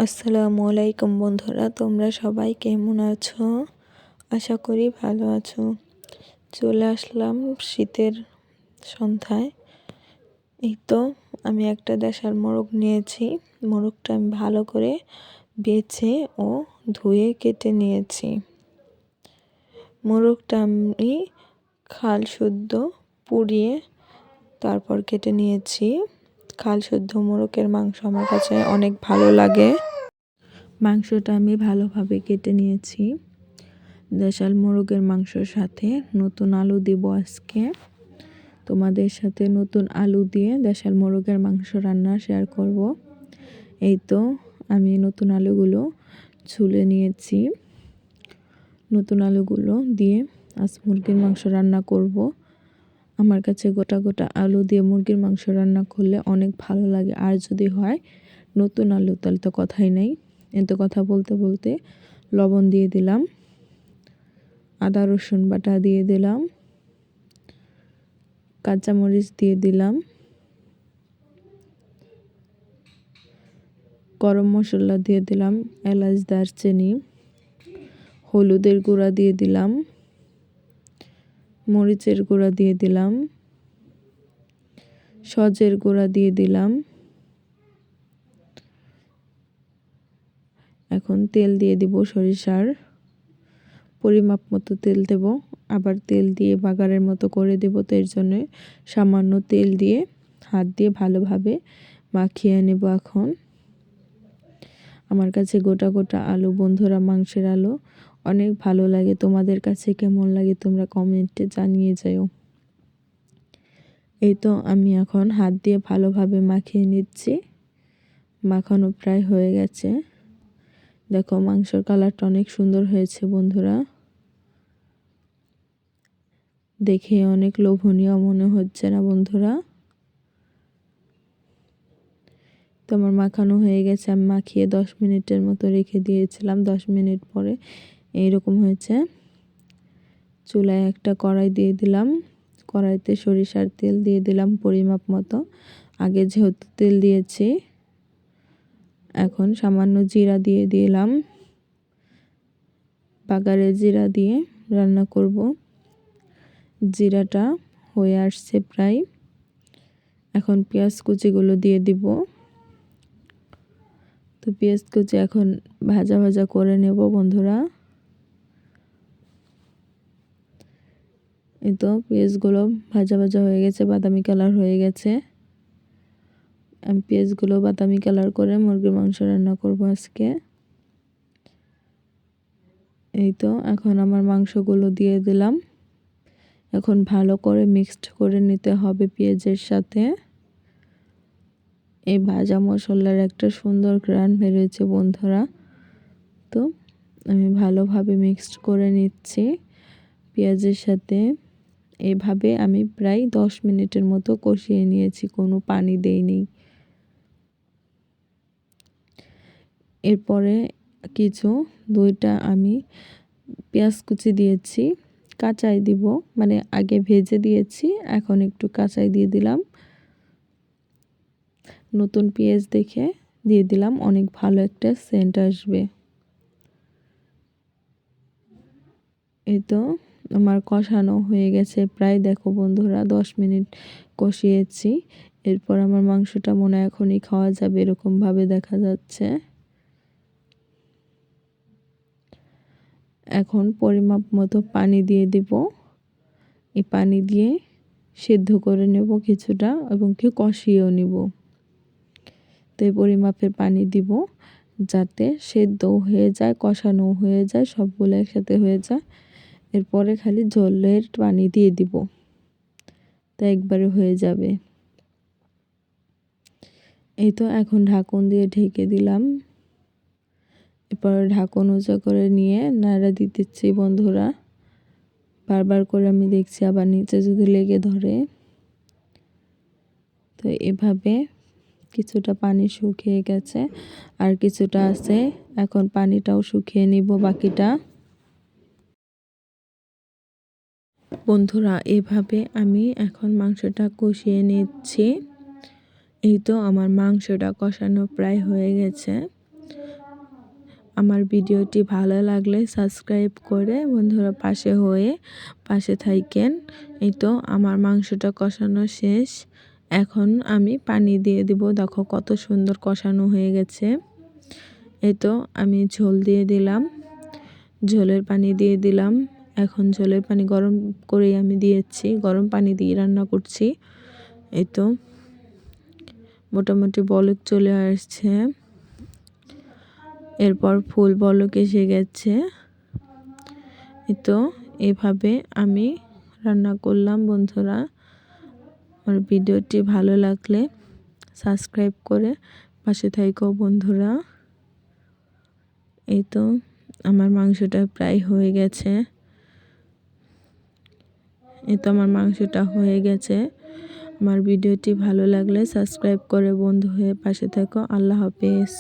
আসসালামু আলাইকুম বন্ধুরা, তোমরা সবাই কেমন আছো? আশা করি ভালো আছো। চলে আসলাম শীতের সন্ধ্যায়। এই তো আমি একটা দেশাল মোরগ নিয়েছি। মোরগটা আমি ভালো করে বেছে ও ধুয়ে কেটে নিয়েছি। মোরগটা আমি খাল শুদ্ধ পুড়িয়ে তারপর কেটে নিয়েছি। খাল শুদ্ধ মোরগের মাংস আমার কাছে অনেক ভালো লাগে। মাংসটা আমি ভালোভাবে কেটে নিয়েছি। দেশাল মোরগের মাংসর সাথে নতুন আলু দিব আজকে। তোমাদের সাথে নতুন আলু দিয়ে দেশাল মোরগের মাংস রান্না শেয়ার করব। এই তো আমি নতুন আলুগুলো ছুলে নিয়েছি। নতুন আলুগুলো দিয়ে আজ মুরগির মাংস রান্না করব। আমার কাছে গোটা গোটা আলু দিয়ে মুরগির মাংস রান্না করলে অনেক ভালো লাগে। আর যদি হয় নতুন আলু তাহলে তো কথাই নেই। এত কথা বলতে বলতে লবণ দিয়ে দিলাম, আদা রসুন বাটা দিয়ে দিলাম, কাঁচামরিচ দিয়ে দিলাম, গরম মশলা দিয়ে দিলাম, এলাচ দারচিনি, হলুদের গুঁড়া দিয়ে দিলাম, মরিচের গুঁড়া দিয়ে দিলাম, সজের গুঁড়া দিয়ে দিলাম। এখন তেল দিয়ে দিব সরিষার, পরিমাপ মতো তেল দেব। আবার তেল দিয়ে বাগারের মতো করে দেব, তো এর জন্য সামান্য তেল দিয়ে হাত দিয়ে ভালোভাবে মাখিয়ে নেব। এখন আমার কাছে গোটা গোটা আলু বন্ধুরা, মাংসের আলু অনেক ভালো লাগে। তোমাদের কাছে কেমন লাগে তোমরা কমেন্টে জানিয়ে যাও। এই তো আমি এখন হাত দিয়ে ভালোভাবে মাখিয়ে নিচ্ছি। মাখানো প্রায় হয়ে গেছে। দেখো মাংসের কালারটা অনেক সুন্দর হয়েছে বন্ধুরা, দেখে অনেক লোভনীয় মনে হচ্ছে না বন্ধুরা? তো আমার মাখানো হয়ে গেছে। আমি মাখিয়ে 10 মিনিটের মতো রেখে দিয়েছিলাম। 10 মিনিট পরে এইরকম হয়েছে। চুলায় একটা কড়াই দিয়ে দিলাম। কড়াইতে সরিষার তেল দিয়ে দিলাম পরিমাপ মতো। আগে যেহেতু তেল দিয়েছি, এখন সামান্য জিরা দিয়ে দিলাম। বাগারে জিরা দিয়ে রান্না করব। জিরাটা হয়ে আসছে প্রায়। এখন পেঁয়াজ কুচিগুলো দিয়ে দিব। তো পেঁয়াজ কুচি এখন ভাজা ভাজা করে নেব বন্ধুরা। এই তো পেঁয়াজগুলো ভাজা ভাজা হয়ে গেছে, বাদামি কালার হয়ে গেছে। আমি পেঁয়াজগুলো বাদামি কালার করে মুরগির মাংস রান্না করব আজকে। এই তো এখন আমার মাংসগুলো দিয়ে দিলাম। এখন ভালো করে মিক্সড করে নিতে হবে পেঁয়াজের সাথে। এই ভাজা মশলার একটা সুন্দর ঘ্রাণ বেরোচ্ছে বন্ধুরা। তো আমি ভালোভাবে মিক্সড করে নিচ্ছি পেঁয়াজের সাথে। এইভাবে আমি প্রায় 10 মিনিটের মতো কষিয়ে নিয়েছি, কোনো পানি দেইনি। এরপরে কিছু 2টা আমি পেঁয়াজ কুচি দিয়েছি, কাঁচাই দিব, মানে আগে ভেজে দিয়েছি, এখন একটু কাঁচাই দিয়ে দিলাম। নতুন পেঁয়াজ দেখে দিয়ে দিলাম, অনেক ভালো একটা সেন্ট আসবে। এই তো আমার কষানো হয়ে গেছে প্রায়। দেখো বন্ধুরা 10 মিনিট কষিয়েছি। এরপর আমার মাংসটা মনে হয় এখনই খাওয়া যাবে, এরকমভাবে দেখা যাচ্ছে। এখন পরিমাপ মতো পানি দিয়ে দিব। এই পানি দিয়ে সিদ্ধ করে নেব কিছুটা, এবং কি কষিয়েও নিব। তো এই পরিমাপের পানি দিব যাতে সেদ্ধও হয়ে যায়, কষানো হয়ে যায়, সবগুলো একসাথে হয়ে যায়। এরপরে খালি ঝোলের পানি দিয়ে দিব, তা একবারে হয়ে যাবে। এই তো এখন ঢাকন দিয়ে ঢেকে দিলাম। এরপর ঢাকন উঁচা করে নিয়ে নাড়া দিতেছি বন্ধুরা। বারবার করে আমি দেখছি আবার নিচে যদি লেগে ধরে। তো এভাবে কিছুটা পানি শুকিয়ে গেছে, আর কিছুটা আছে। এখন পানিটাও শুকিয়ে নিব বাকিটা। বন্ধুরা এভাবে আমি এখন মাংসটা কষিয়ে নিচ্ছি। এই তো আমার মাংসটা কষানো প্রায় হয়ে গেছে। আমার ভিডিওটি ভালো লাগলে সাবস্ক্রাইব করে বন্ধুরা পাশে থাকেন। এই তো আমার মাংসটা কষানো শেষ। এখন আমি পানি দিয়ে দিব। দেখো কত সুন্দর কষানো হয়ে গেছে। এই তো আমি ঝোল দিয়ে দিলাম, ঝোলের পানি দিয়ে দিলাম। এখন ঝোলের পানি গরম করে আমি দিয়েছি, গরম পানি দিয়ে রান্না করছি। এই তো মোটামুটি বলক চলে আসছে, এরপর ফুল বলক এসে গেছে। এই তো এভাবে আমি রান্না করলাম বন্ধুরা। আমার ভিডিওটি ভালো লাগলে সাবস্ক্রাইব করে পাশে থাকো বন্ধুরা। এই তো আমার মাংসটা প্রায় হয়ে গেছে। এই তো আমার মাংসটা হয়ে গেছে। আমার ভিডিওটি ভালো লাগলে সাবস্ক্রাইব করে বন্ধু হয়ে পাশে থাকো। আল্লাহ হাফেজ।